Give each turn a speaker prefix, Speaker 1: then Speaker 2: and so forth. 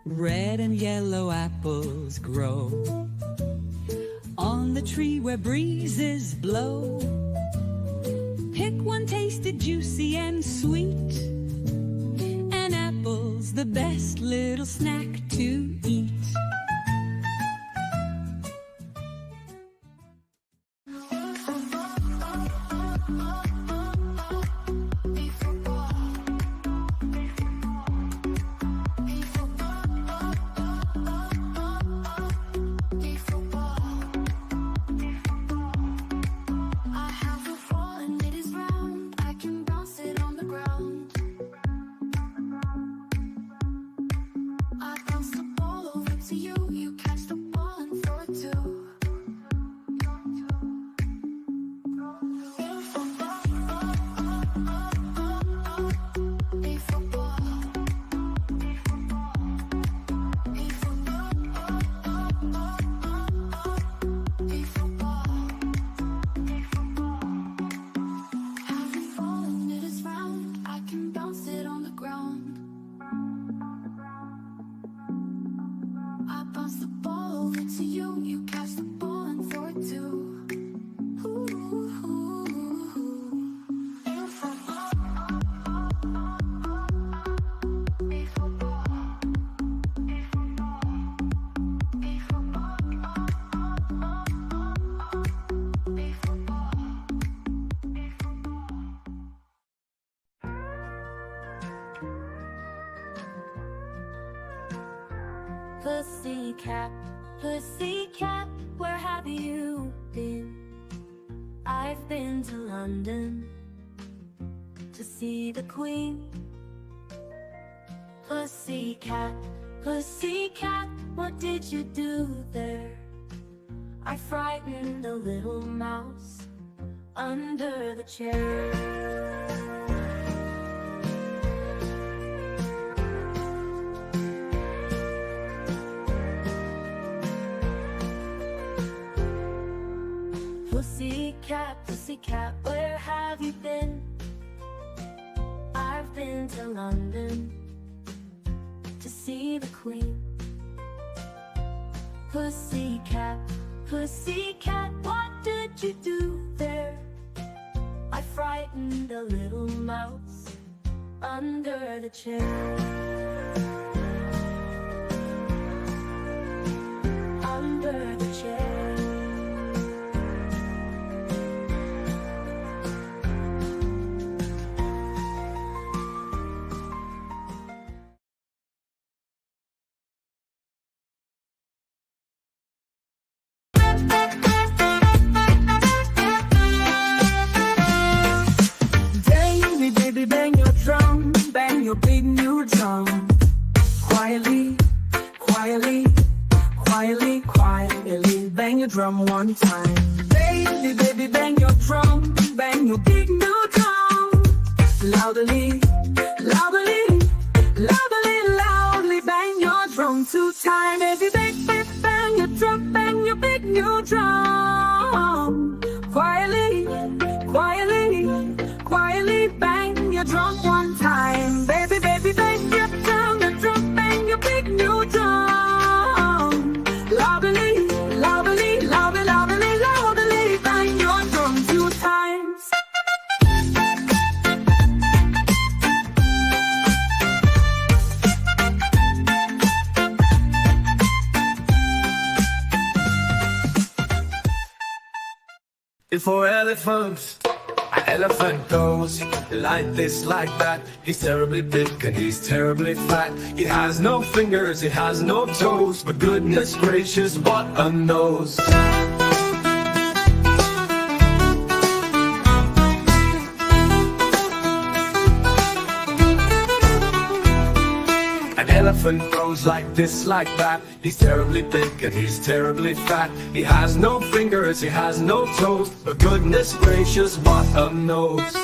Speaker 1: Red and yellow apples grow on the tree where breezes blow. Pick one, taste it juicy and sweet. An apple's the best little snack to eat.
Speaker 2: Pussycat, pussycat, where have you been? I've been to London to see the Queen. Pussycat, pussycat, what did you do there? I frightened a little mouse under the chair. Pussycat, pussycat, where have you been? I've been to London to see the Queen. Pussycat, pussycat, what did you do there? I frightened a little mouse under the chair. Under the chair.
Speaker 1: Bang your drum, bang your big new drum. Quietly, quietly, quietly, quietly, bang your drum one time. Baby, baby, bang your drum, bang your big new drum. Loudly, loudly, loudly, loudly, bang your drum two times. Baby, bang, bang, bang your drum, bang your big new drum. Quietly, quietly, quietly, bang your drum one time. Baby, baby, bang your drum, bang your big new drum. Loudly, loudly, loudly, loudly, loudly, bang your drum two times.
Speaker 3: It's for elephants. An elephant goes like this, like that. He's terribly big and he's terribly fat. It has no fingers, it has no toes, but goodness gracious, what a nose. An elephant goes like this, like that. He's terribly big and he's terribly fat. He has no fingers, he has no toes, but goodness gracious, what a nose.